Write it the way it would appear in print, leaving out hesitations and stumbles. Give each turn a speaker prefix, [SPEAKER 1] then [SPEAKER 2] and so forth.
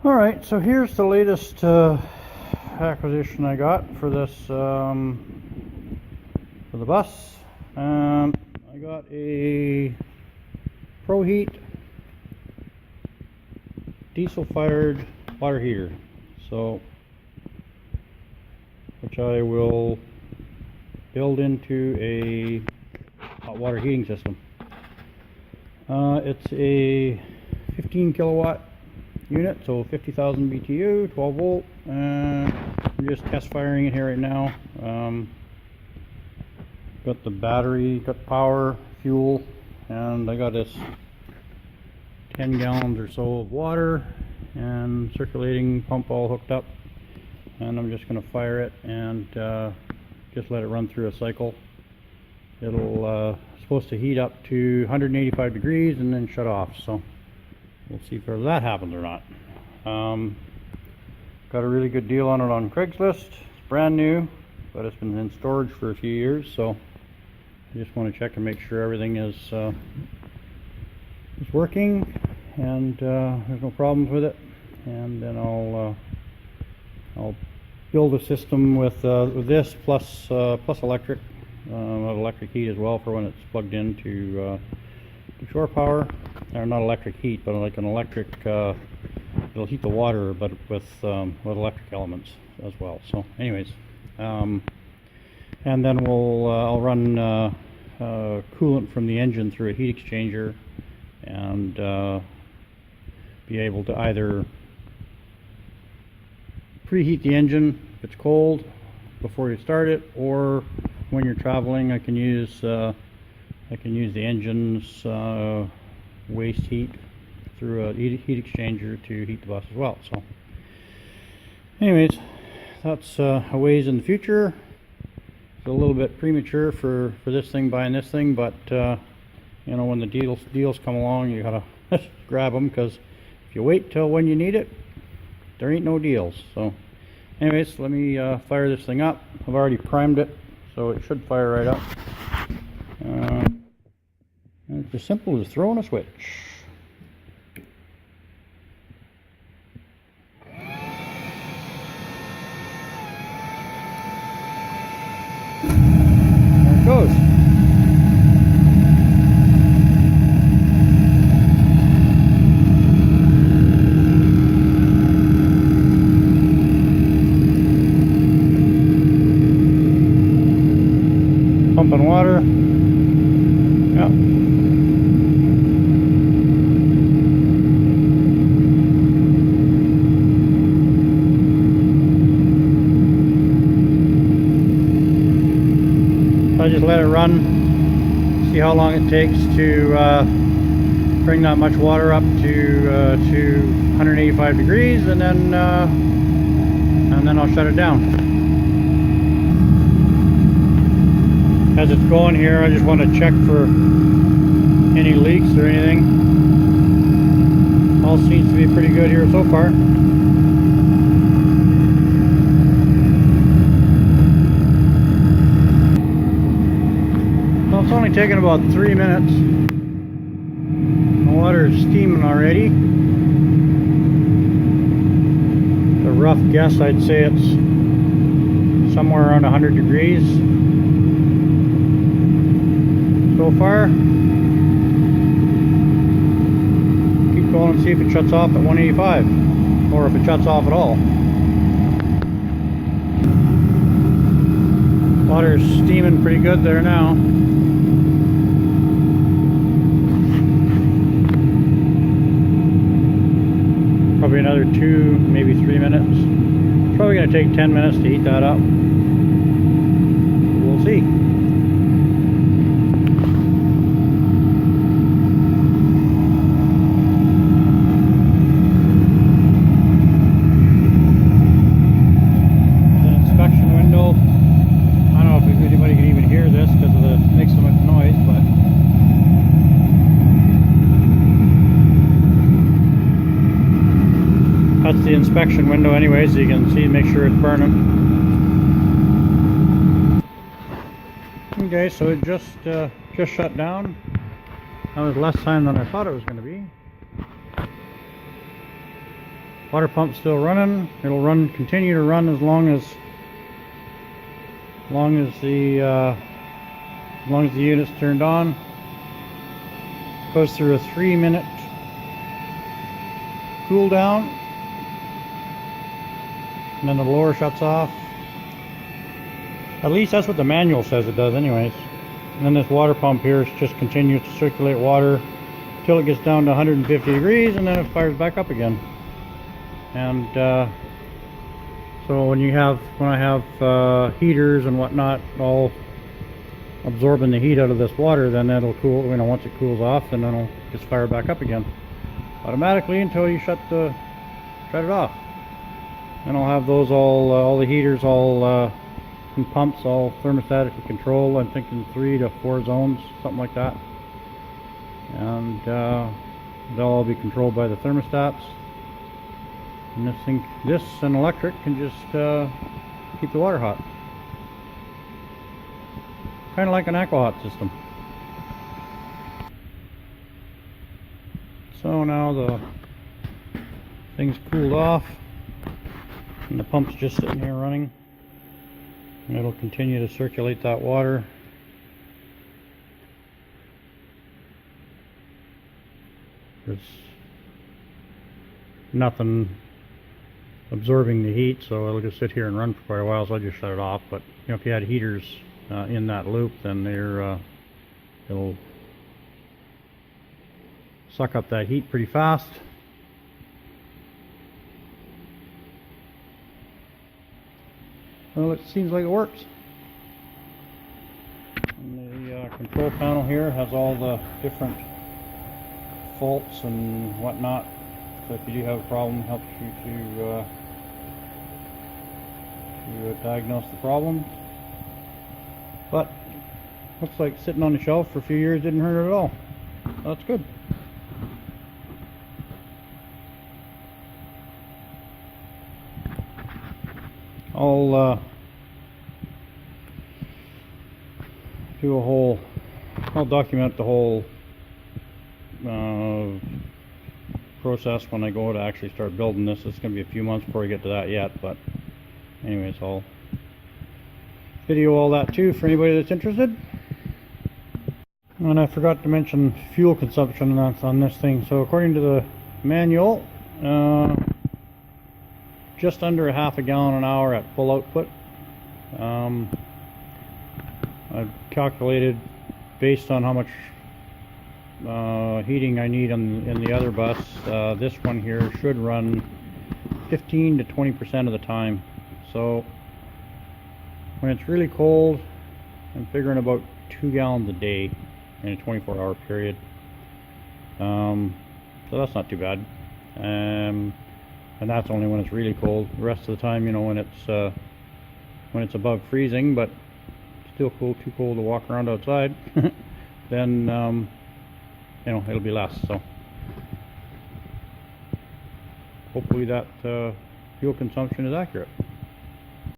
[SPEAKER 1] Alright, so here's the latest acquisition I got for this, for the bus. I got a Proheat diesel fired water heater, so which I will build into a hot water heating system. It's a 15 kilowatt unit, so 50,000 BTU, 12 volt. I'm just test firing it here right now. Got the battery, got power, fuel, and I got this 10 gallons or so of water and circulating pump all hooked up, and I'm just going to fire it and just let it run through a cycle. It'll supposed to heat up to 185 degrees and then shut off, so we'll see if that happens or not. Got a really good deal on it on Craigslist. It's brand new, but it's been in storage for a few years, so I just want to check and make sure everything is working and there's no problems with it. And then I'll build a system with this plus electric heat as well for when it's plugged into shore power. Or not electric heat, but like an electric, it'll heat the water, but with electric elements as well. So anyways, and then I'll run coolant from the engine through a heat exchanger and be able to either preheat the engine if it's cold before you start it, or when you're traveling I can use the engine's waste heat through a heat exchanger to heat the bus as well. So anyways, that's a ways in the future. It's a little bit premature for this thing, buying this thing, but you know, when the deals come along, you gotta grab them, because if you wait till when you need it, there ain't no deals. So anyways, let me fire this thing up. I've already primed it, so it should fire right up. And it's as simple as throwing a switch. There it goes. Pumping water. Yep. I just let it run, see how long it takes to bring that much water up to 185 degrees, and then I'll shut it down. As it's going here, I just want to check for any leaks or anything. All seems to be pretty good here so far. Well, it's only taken about 3 minutes. The water is steaming already. A rough guess, I'd say it's somewhere around 100 degrees so far. Keep going and see if it shuts off at 185, or if it shuts off at all. Water's steaming pretty good there now. Probably another 2, maybe 3 minutes. It's probably going to take 10 minutes to heat that up. We'll see. The inspection window, I don't know if anybody can even hear this because it makes so much noise, but that's the inspection window anyway, so you can see, make sure it's burning. Okay, so it just shut down. That was less time than I thought it was going to be. Water pump's still running. It'll continue to run as long as the unit's turned on. Goes through a 3-minute cool down, and then the blower shuts off. At least that's what the manual says it does anyways. And then this water pump here just continues to circulate water till it gets down to 150 degrees, and then it fires back up again. And so when I have heaters and whatnot all absorbing the heat out of this water, then that'll cool. Once it cools off, then it'll just fire back up again automatically until you shut it off. And I'll have those all the heaters and pumps all thermostatically controlled. I'm thinking 3 to 4 zones, something like that. And they'll all be controlled by the thermostats. And this and electric can just keep the water hot. Kind of like an aqua-hot system. So now the thing's cooled off, and the pump's just sitting here running, and it'll continue to circulate that water. There's nothing absorbing the heat, so it'll just sit here and run for quite a while, so I'll just shut it off. But if you had heaters in that loop, then it'll suck up that heat pretty fast. Well, it seems like it works. And the control panel here has all the different faults and whatnot, so if you do have a problem, it helps you to diagnose the problem. But looks like sitting on the shelf for a few years didn't hurt at all. That's good. I'll document the whole process when I go to actually start building this. It's going to be a few months before I get to that yet, but anyways, I'll video all that too for anybody that's interested. And I forgot to mention fuel consumption that's on this thing. So according to the manual, just under ½ gallon an hour at full output. I've calculated based on how much heating I need in the other bus. This one here should run 15 to 20% of the time. So when it's really cold, I'm figuring about 2 gallons a day in a 24-hour period. So that's not too bad. And that's only when it's really cold. The rest of the time, when it's above freezing, but still too cold to walk around outside, then it'll be less. So hopefully that fuel consumption is accurate.